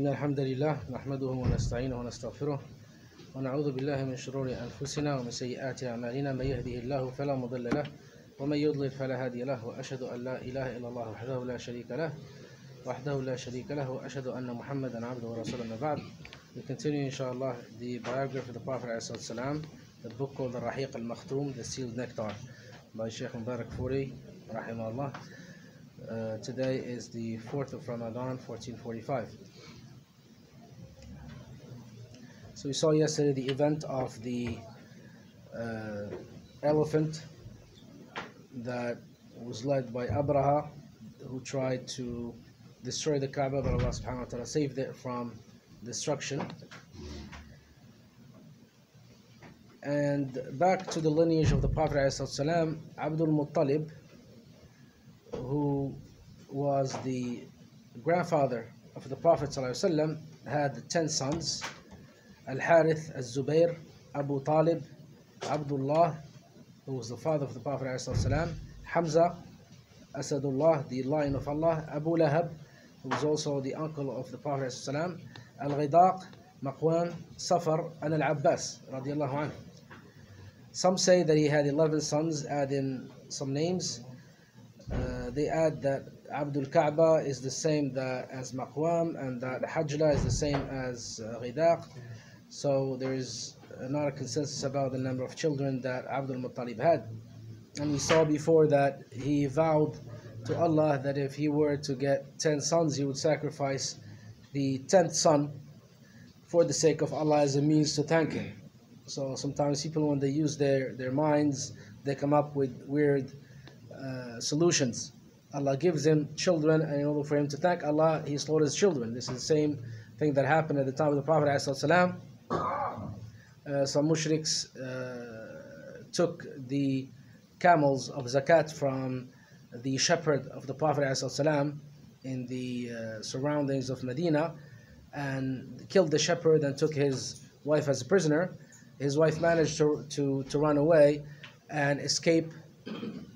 إن الحمد لله نحمده ونستعينه ونستغفره ونعوذ بالله من شرور أنفسنا ومن سيئات أعمالنا. من يهده الله فلا مضل له ومن يضلل فلا هادي له، وأشهد أن لا إله إلا الله وحده لا شريك له وأشهد أن محمدا عبده ورسوله. أما بعد, we continue inshallah the biography of the Prophet ﷺ, the book called the Rahiq al-Makhtoum, the sealed nectar, by Sheikh Mubarak Furi rahimahullah. Today is the 4th of Ramadan 1445. So we saw yesterday the event of the elephant that was led by Abraha, who tried to destroy the Kaaba, but Allah subhanahu wa ta'ala saved it from destruction. And back to the lineage of the Prophet ﷺ, Abdul Muttalib, who was the grandfather of the Prophet ﷺ, had 10 sons: Al-Harith, Al-Zubair, Abu Talib, Abdullah, who was the father of the Prophet ﷺ, Hamza, Asadullah, the lion of Allah, Abu Lahab, who was also the uncle of the Prophet ﷺ, Al-Ghidaq, Maqwan, Safar, and Al-Abbas radiallahu anhu. Some say that he had 11 sons, add in some names. They add that Abdul Kaaba is the same as Maqwam, and that Hajla is the same as Ghidaq. So there is not a consensus about the number of children that Abdul Muttalib had. And we saw before that he vowed to Allah that if he were to get 10 sons, he would sacrifice the 10th son for the sake of Allah as a means to thank him. So sometimes people, when they use their minds, they come up with weird solutions. Allah gives him children, and in order for him to thank Allah, he slaughters children. This is the same thing that happened at the time of the Prophet ﷺ. Some mushriks took the camels of zakat from the shepherd of the Prophet ﷺ in the surroundings of Medina, and killed the shepherd and took his wife as a prisoner. His wife managed to run away and escape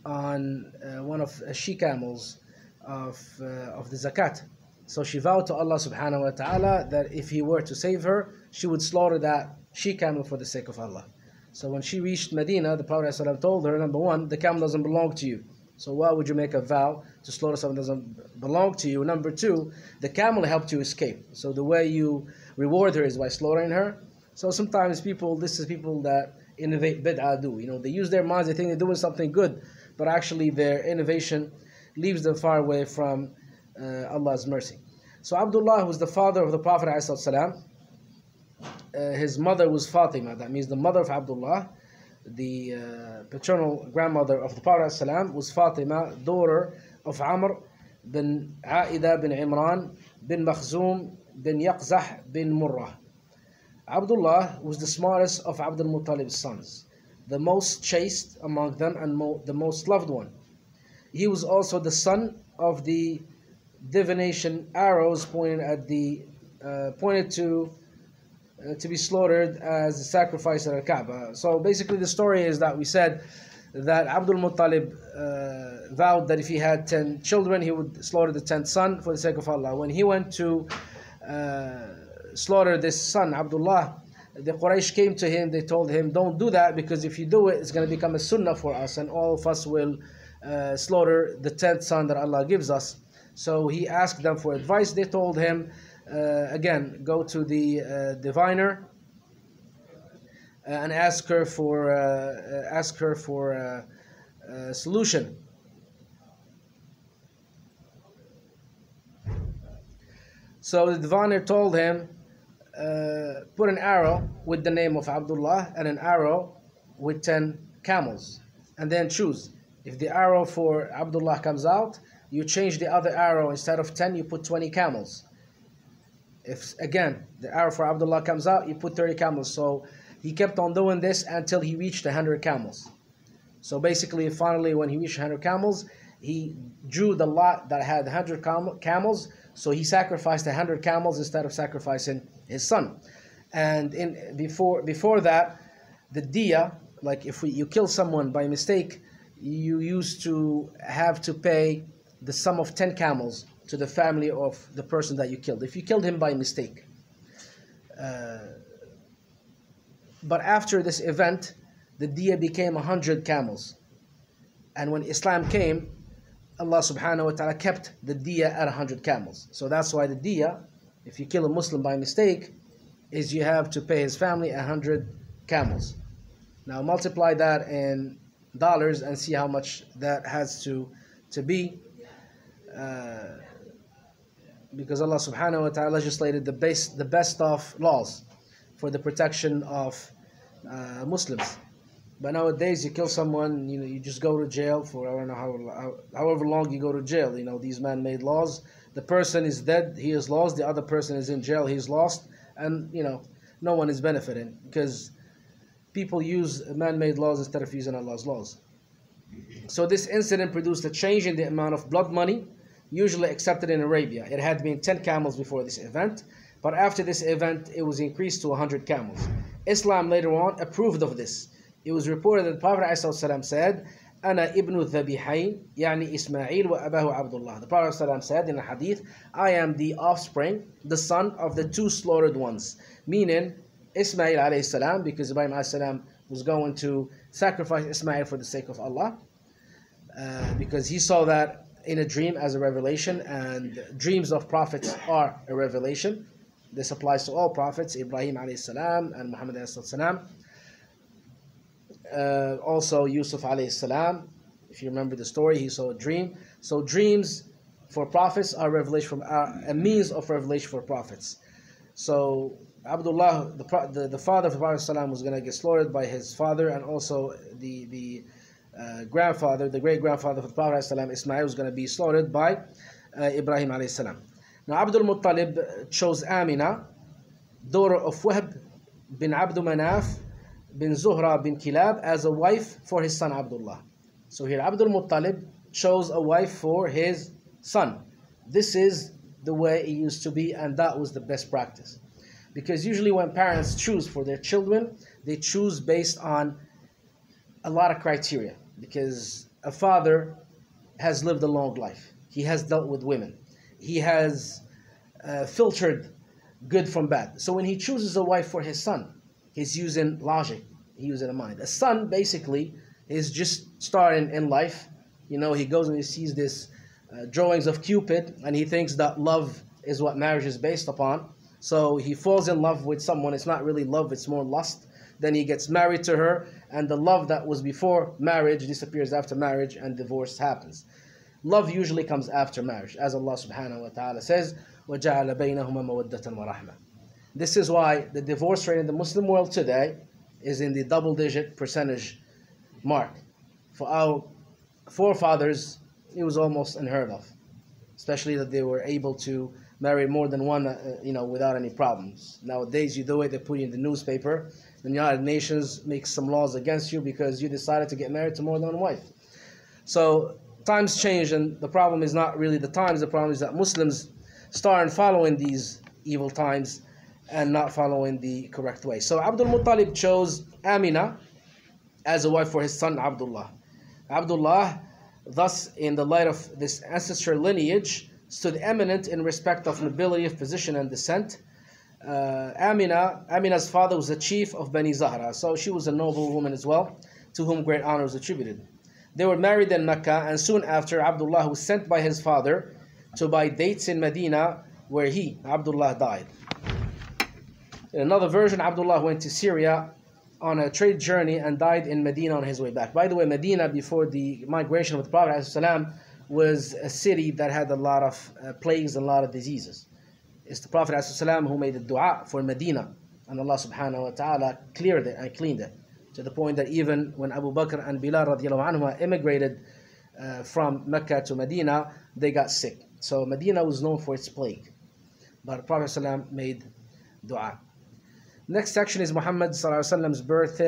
on one of she camels of the zakat. So she vowed to Allah subhanahu wa ta'ala that if he were to save her, she would slaughter that she camel for the sake of Allah. So when she reached Medina, the Prophet ﷺ told her, number one, the camel doesn't belong to you. So why would you make a vow to slaughter something that doesn't belong to you? Number two, the camel helped you escape. So the way you reward her is by slaughtering her. So sometimes this is people that innovate bid'ah do. They use their minds, they think they're doing something good, but actually their innovation leaves them far away from Allah's mercy. So Abdullah was the father of the Prophet ﷺ. His mother was Fatima, that means the mother of Abdullah. The paternal grandmother of the Prophet ﷺ was Fatima, daughter of Amr bin Aida bin Imran bin Makhzum bin Yaqzah bin Murrah. Abdullah was the smartest of Abdul Muttalib's sons, the most chaste among them and the most loved one. He was also the son of the divination arrows pointed to be slaughtered as a sacrifice at Al-Kaaba. So basically the story is that we said that Abdul Muttalib vowed that if he had 10 children, he would slaughter the 10th son for the sake of Allah. When he went to slaughter this son, Abdullah, the Quraysh came to him, they told him, don't do that, because if you do it, it's going to become a sunnah for us, and all of us will slaughter the 10th son that Allah gives us. So he asked them for advice. They told him, again, go to the diviner and ask her for a solution. So the diviner told him, put an arrow with the name of Abdullah and an arrow with 10 camels, and then choose. If the arrow for Abdullah comes out, you change the other arrow. Instead of 10, you put 20 camels. If again the arrow for Abdullah comes out, you put 30 camels. So he kept on doing this until he reached 100 camels. So basically, finally, when he reached 100 camels, he drew the lot that had 100 camels. So he sacrificed 100 camels instead of sacrificing his son. And before that, the diya, like if you kill someone by mistake, you used to have to pay the sum of 10 camels to the family of the person that you killed, if you killed him by mistake. But after this event, the diya became 100 camels. And when Islam came, Allah subhanahu wa ta'ala kept the diya at 100 camels. So that's why the diya, if you kill a Muslim by mistake, is you have to pay his family 100 camels. Now multiply that in dollars and see how much that has to be. Because Allah subhanahu wa ta'ala legislated the best of laws for the protection of Muslims. But nowadays, you kill someone, you just go to jail for, I don't know however long you go to jail. These man-made laws. The person is dead, he is lost. The other person is in jail, he's lost. And, no one is benefiting because people use man-made laws instead of using Allah's laws. So this incident produced a change in the amount of blood money usually accepted in Arabia. It had been 10 camels before this event, but after this event, it was increased to 100 camels. Islam later on approved of this. It was reported that the Prophet ﷺ said, "Ana ibnu dhabihayn, yani Ismail wa abahu Abdullah." The Prophet ﷺ said in a hadith, "I am the offspring, the son of the two slaughtered ones," meaning Ismail alayhi salam, because Ibrahim alayhi salam was going to sacrifice Ismail for the sake of Allah, because he saw that in a dream as a revelation, and dreams of prophets are a revelation. This applies to all prophets, Ibrahim alayhi salam and Muhammad alayhi salam. Also Yusuf alayhi salam, if you remember the story, he saw a dream. So dreams for prophets are revelation from a means of revelation for prophets. So Abdullah, the father of the Prophet ﷺ, was going to get slaughtered by his father, and also the grandfather, the great grandfather of the Prophet ﷺ, Ismail, was going to be slaughtered by Ibrahim alayhi salam. Now Abdul Muttalib chose Amina, daughter of Wahb bin Abd Manaf bin Zuhra bin Kilab, as a wife for his son Abdullah. So here Abdul Muttalib chose a wife for his son. This is the way it used to be, and that was the best practice. Because usually when parents choose for their children, they choose based on a lot of criteria. Because a father has lived a long life. He has dealt with women. He has filtered good from bad. So when he chooses a wife for his son, he's using logic. He's using a mind. A son basically is just starting in life. He goes and he sees this drawings of Cupid, and he thinks that love is what marriage is based upon. So he falls in love with someone. It's not really love, it's more lust. Then he gets married to her, and the love that was before marriage disappears after marriage, and divorce happens. Love usually comes after marriage, as Allah subhanahu wa ta'ala says, وَجَعَلَ بَيْنَهُمَا مَوَدَّةً وَرَحْمَةً. This is why the divorce rate in the Muslim world today is in the double-digit percentage mark. For our forefathers, it was almost unheard of, especially that they were able to marry more than one, without any problems. Nowadays, you do it, they put you in the newspaper. The United Nations makes some laws against you because you decided to get married to more than one wife. So times change, and the problem is not really the times. The problem is that Muslims start following these evil times and not following the correct way. So Abdul Muttalib chose Amina as a wife for his son Abdullah. Abdullah, thus in the light of this ancestral lineage, stood eminent in respect of nobility of position and descent. Amina's father was the chief of Bani Zahra, so she was a noble woman as well, to whom great honor was attributed. They were married in Mecca, and soon after, Abdullah was sent by his father to buy dates in Medina, where he, Abdullah, died. In another version, Abdullah went to Syria on a trade journey and died in Medina on his way back. By the way, Medina, before the migration of the Prophet ﷺ, was a city that had a lot of plagues and a lot of diseases. It's the Prophet ﷺ who made the dua for Medina, and Allah subhanahu wa ta'ala cleared it and cleaned it, to the point that even when Abu Bakr and Bilal radiallahu anhu immigrated from Mecca to Medina, they got sick. So Medina was known for its plague, but the Prophet ﷺ made dua. Next section is Muhammad's Muhammad's birth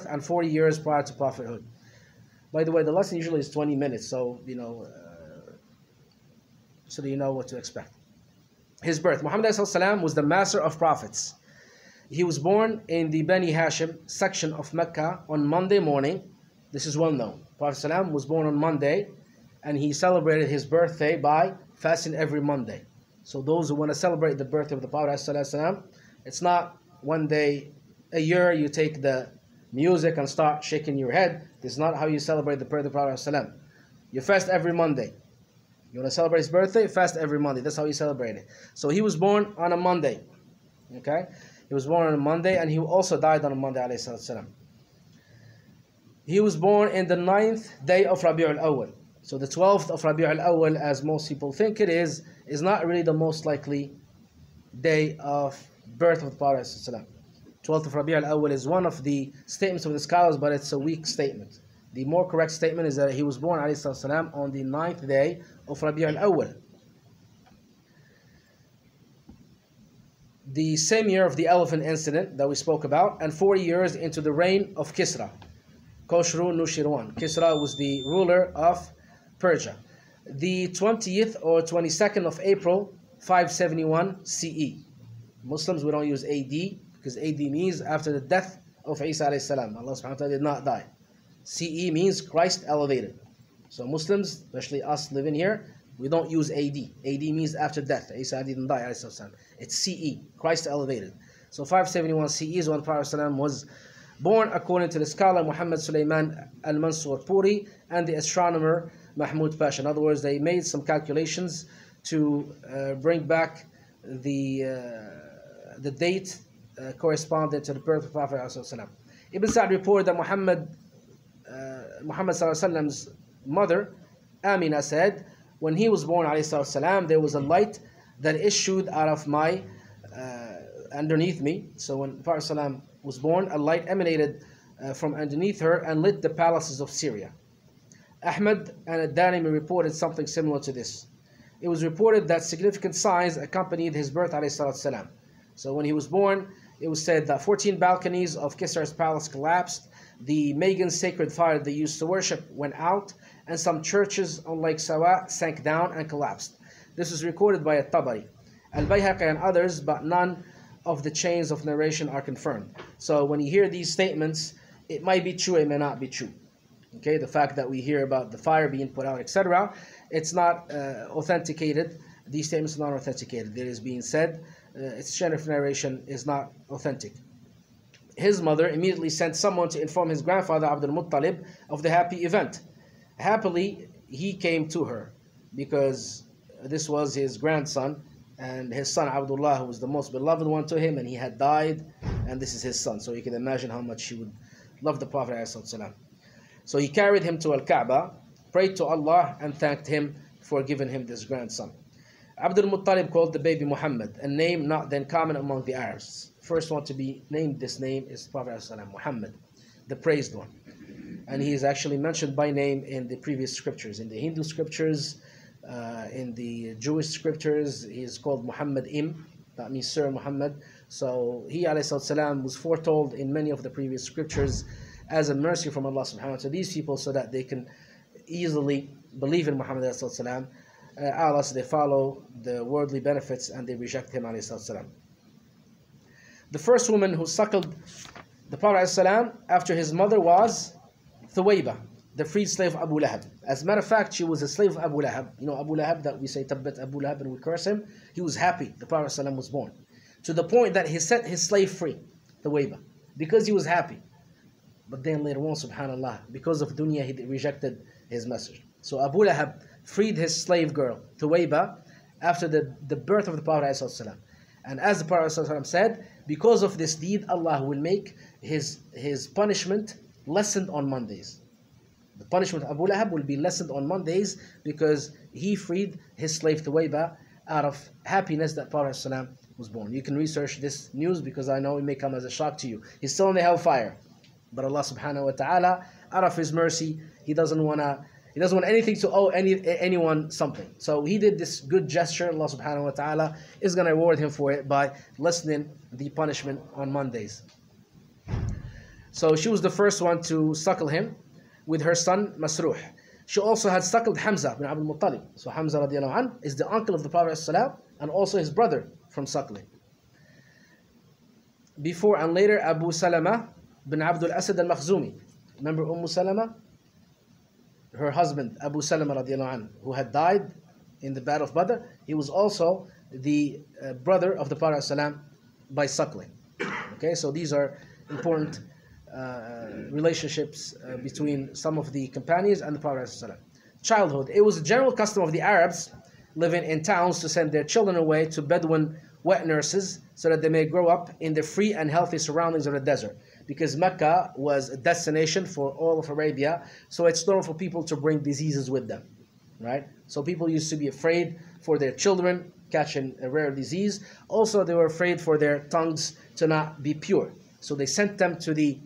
and 40 years prior to prophethood. By the way, the lesson usually is 20 minutes, so so that you know what to expect. His birth. Muhammad ﷺ was the master of prophets. He was born in the Bani Hashim section of Mecca on Monday morning, This is well known. Prophet ﷺ was born on Monday, and he celebrated his birthday by fasting every Monday. So those who want to celebrate the birthday of the Prophet ﷺ, it's not one day a year you take the music and start shaking your head. This is not how you celebrate the birthday of the Prophet ﷺ. You fast every Monday. You want to celebrate his birthday? Fast every Monday. That's how you celebrate it. So he was born on a Monday. Okay? He was born on a Monday, and he also died on a Monday, alayhi salatu. He was born in the 9th day of Rabi'ul Awwal. So the 12th of Rabi'ul Awwal, as most people think it is not really the most likely day of birth of the Prophet ﷺ. 12th of Rabi'ul Awwal is one of the statements of the scholars, but it's a weak statement. The more correct statement is that he was born ﷺ on the 9th day of Rabi'ul Awwal. The same year of the elephant incident that we spoke about, and 40 years into the reign of Kisra. Khosrow Nushirwan. Kisra was the ruler of Persia. The 20th or 22nd of April, 571 CE. Muslims, we don't use AD, because AD means after the death of Isa alayhi salam. Allah subhanahu wa ta'ala did not die. CE means Christ elevated. So Muslims, especially us living here, we don't use AD. AD means after death. Isa didn't die alayhi salam. It's CE, Christ elevated. So 571 CE is when Prophet was born, according to the scholar Muhammad Sulaiman al-Mansur Puri and the astronomer Mahmud Pasha. In other words, they made some calculations to bring back the date corresponding to the birth of Prophet ﷺ. Ibn Sa'd reported that Muhammad ﷺ's mother, Amina, said, when he was born ﷺ, there was a light that issued out of my underneath me. So when Prophet ﷺ was born, a light emanated from underneath her and lit the palaces of Syria. Ahmad and Ad-Darimi reported something similar to this. It was reported that significant signs accompanied his birth ﷺ. So when he was born, it was said that 14 balconies of Kisra's palace collapsed, the Magan sacred fire they used to worship went out, and some churches on Lake Sawa sank down and collapsed. This was recorded by At-Tabari, Al-Bayhaqi and others, but none of the chains of narration are confirmed. So when you hear these statements, it might be true, it may not be true. Okay, the fact that we hear about the fire being put out, etc., it's not authenticated. These statements are not authenticated. It is being said, its chain of narration is not authentic. His mother immediately sent someone to inform his grandfather Abdul Muttalib of the happy event. Happily, he came to her because this was his grandson, and his son Abdullah, who was the most beloved one to him, and he had died, and this is his son. So you can imagine how much he would love the Prophet ﷺ. So he carried him to Al-Kaaba, prayed to Allah, and thanked him for giving him this grandson. Abdul Muttalib called the baby Muhammad, a name not then common among the Arabs. First one to be named this name is Prophet ﷺ, Muhammad, the praised one. And he is actually mentioned by name in the previous scriptures. In the Hindu scriptures, in the Jewish scriptures, he is called Muhammad that means Sir Muhammad. So he ﷺ was foretold in many of the previous scriptures as a mercy from Allah subhanahu wa ta'ala to these people, so that they can easily believe in Muhammad ﷺ, unless they follow the worldly benefits and they reject him ﷺ. The first woman who suckled the Prophet ﷺ after his mother was Thuwayba, the freed slave of Abu Lahab. As a matter of fact, she was a slave of Abu Lahab. You know Abu Lahab, that we say Tabbat Abu Lahab and we curse him? He was happy the Prophet ﷺ was born, to the point that he set his slave free, Thuwayba, because he was happy. But then later on, subhanallah, because of dunya, he rejected his message. So Abu Lahab freed his slave girl, Thuwayba, after the birth of the Prophet ﷺ. And as the Prophet ﷺ said, because of this deed, Allah will make his punishment lessened on Mondays. The punishment of Abu Lahab will be lessened on Mondays because he freed his slave Thuwayba out of happiness that Prophet ﷺ was born. You can research this news because I know it may come as a shock to you. He's still in the hellfire. But Allah subhanahu wa ta'ala, out of His mercy, He doesn't want anything to owe anyone something. So He did this good gesture. Allah subhanahu wa ta'ala is going to reward him for it by lessening the punishment on Mondays. So she was the first one to suckle him with her son Masruh. She also had suckled Hamza bin Abdul Muttalib. So Hamza radiallahu anh is the uncle of the Prophet ﷺ and also his brother from suckling. Before and later, Abu Salama bin Abdul Asad al-Makhzumi Remember Salama? Her husband, Abu Salama radiallahu anhu, who had died in the Battle of Badr, he was also the brother of the Prophet ﷺ by suckling. Okay, so these are important relationships between some of the companions and the Prophet ﷺ. Childhood. It was a general custom of the Arabs living in towns to send their children away to Bedouin wet nurses so that they may grow up in the free and healthy surroundings of the desert. Because Mecca was a destination for all of Arabia, so it's normal for people to bring diseases with them, right? So people used to be afraid for their children catching a rare disease. Also, they were afraid for their tongues to not be pure. So they sent them to the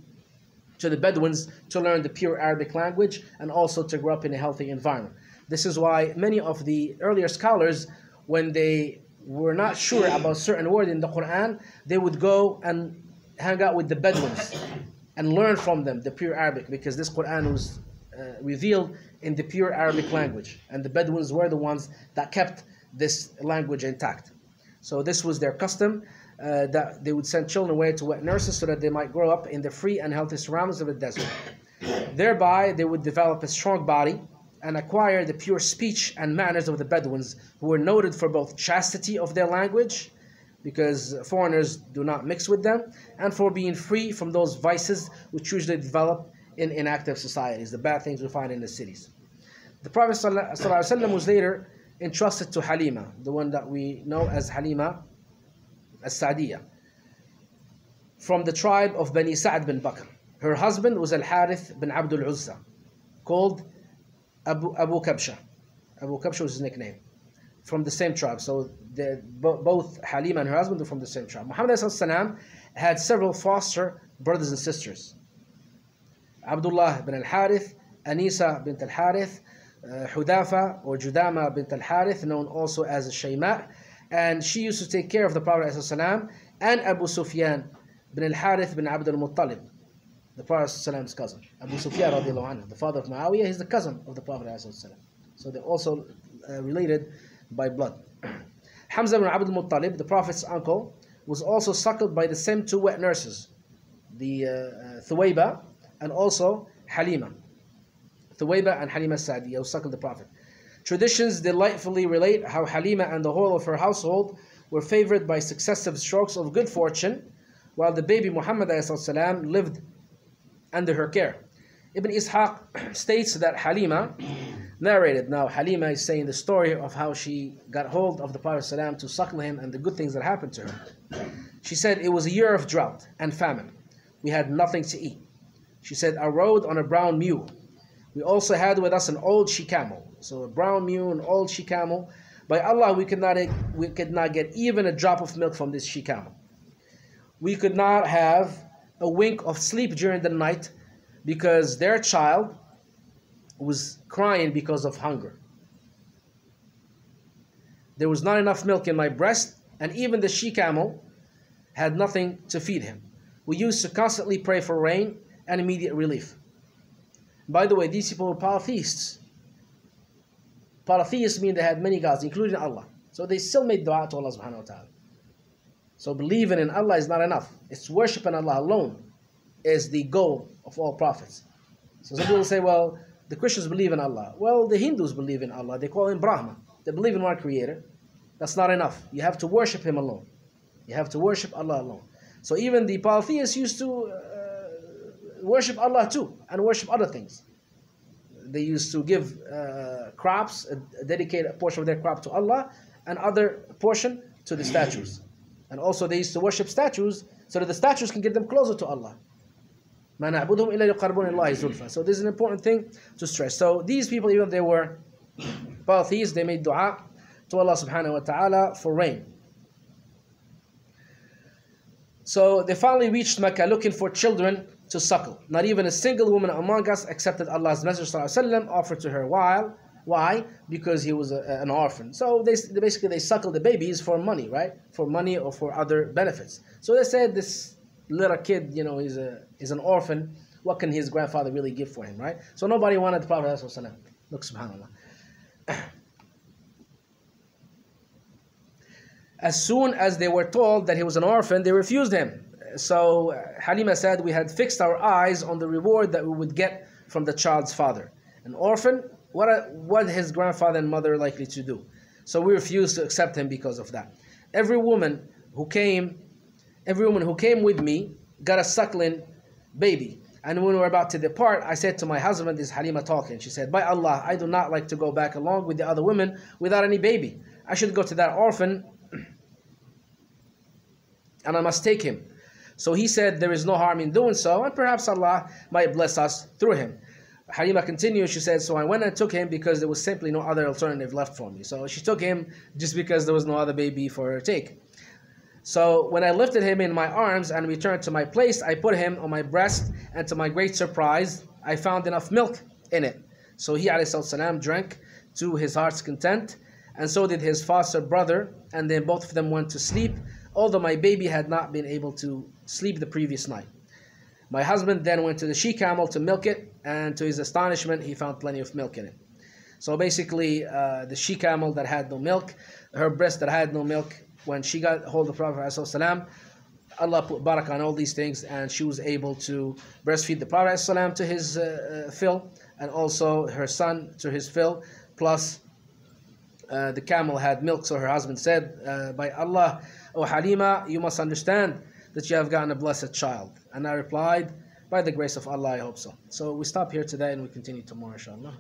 Bedouins to learn the pure Arabic language and also to grow up in a healthy environment. This is why many of the earlier scholars, when they were not sure about certain words in the Quran, they would go and hang out with the Bedouins and learn from them the pure Arabic, because this Quran was revealed in the pure Arabic language, and the Bedouins were the ones that kept this language intact. So this was their custom, that they would send children away to wet nurses so that they might grow up in the free and healthy surroundings of the desert. Thereby they would develop a strong body and acquire the pure speech and manners of the Bedouins, who were noted for both chastity of their language, because foreigners do not mix with them, and for being free from those vices which usually develop in inactive societies, the bad things we find in the cities. The Prophet ﷺ was later entrusted to Halima, the one that we know as Halima as-Sa'diyah, from the tribe of Bani Sa'd bin Bakr. Her husband was Al-Harith bin Abdul Uzza, called Abu Kabsha. Abu Kabsha was his nickname, from the same tribe. So both Halima and her husband were from the same tribe. Muhammad ﷺ had several foster brothers and sisters. Abdullah bin al-Harith, Anisa bint al-Harith, Hudafa or Judama bint al-Harith, known also as Shayma, and she used to take care of the Prophet ﷺ, and Abu Sufyan bin al-Harith bin Abd al-Muttalib, the Prophet ﷺ's cousin. Abu Sufyan radiallahu anhu, the father of Muawiyah, is the cousin of the Prophet ﷺ. So they're also related by blood. Hamza bin Abd al-Muttalib, the Prophet's uncle, was also suckled by the same two wet nurses, the Thuwayba and also Halima. Thuwayba and Halima Sa'diyah, who suckled the Prophet. Traditions delightfully relate how Halima and the whole of her household were favored by successive strokes of good fortune, while the baby Muhammad ﷺ lived under her care. Ibn Ishaq states that Halima narrated. Now Halima is saying the story of how she got hold of the Prophet ﷺ to suckle him and the good things that happened to her. She said, it was a year of drought and famine. We had nothing to eat. She said, I rode on a brown mule. We also had with us an old she-camel. So a brown mule, an old she-camel. By Allah, we could not get even a drop of milk from this she-camel. We could not have a wink of sleep during the night because their child was crying because of hunger. There was not enough milk in my breast, and even the she-camel had nothing to feed him. We used to constantly pray for rain and immediate relief. By the way, these people were polytheists. Polytheists mean they had many gods, including Allah. So they still made dua to Allah subhanahu wa ta'ala. So believing in Allah is not enough. It's worshiping Allah alone is the goal of all prophets. So some people say, well, the Christians believe in Allah. Well, the Hindus believe in Allah. They call him Brahma. They believe in one creator. That's not enough. You have to worship him alone. You have to worship Allah alone. So even the polytheists used to worship Allah too, and worship other things. They used to give crops, dedicate a portion of their crop to Allah, and other portion to the statues. And also they used to worship statues so that the statues can get them closer to Allah. مَا نَعْبُدُهُمْ إِلَّا لِيُقَرِّبُونَ إِلَى اللَّهِ زُلْفَى. So this is an important thing to stress. So these people, even if they were polytheists, they made dua to Allah subhanahu wa ta'ala for rain. So they finally reached Mecca looking for children to suckle. Not even a single woman among us accepted Allah's Messenger ﷺ offered to her. Why? Because he was an orphan. So they basically suckled the babies for money, right? For money or for other benefits. So they said this little kid, is an orphan. What can his grandfather really give for him, right? So nobody wanted the Prophet ﷺ. Look, subhanAllah. As soon as they were told that he was an orphan, they refused him. So Halima said, we had fixed our eyes on the reward that we would get from the child's father. An orphan, what his grandfather and mother likely to do? So we refused to accept him because of that. Every woman who came with me got a suckling baby. And when we were about to depart, I said to my husband, this is Halima talking, she said, by Allah, I do not like to go back along with the other women without any baby. I should go to that orphan and I must take him. So he said, there is no harm in doing so, and perhaps Allah might bless us through him. Halima continues, she said, so I went and took him because there was simply no other alternative left for me. So she took him just because there was no other baby for her to take. So when I lifted him in my arms and returned to my place, I put him on my breast, and to my great surprise, I found enough milk in it. So he, ﷺ, drank to his heart's content, and so did his foster brother, and then both of them went to sleep, although my baby had not been able to sleep the previous night. My husband then went to the she-camel to milk it, and to his astonishment, he found plenty of milk in it. So basically, the she-camel that had no milk, her breast that had no milk, when she got hold of the Prophet ﷺ, Allah put barakah on all these things, and she was able to breastfeed the Prophet ﷺ to his fill, and also her son to his fill, plus the camel had milk. So her husband said, by Allah, O Halima, you must understand that you have gotten a blessed child. And I replied, by the grace of Allah, I hope so. So we stop here today and we continue tomorrow, inshallah.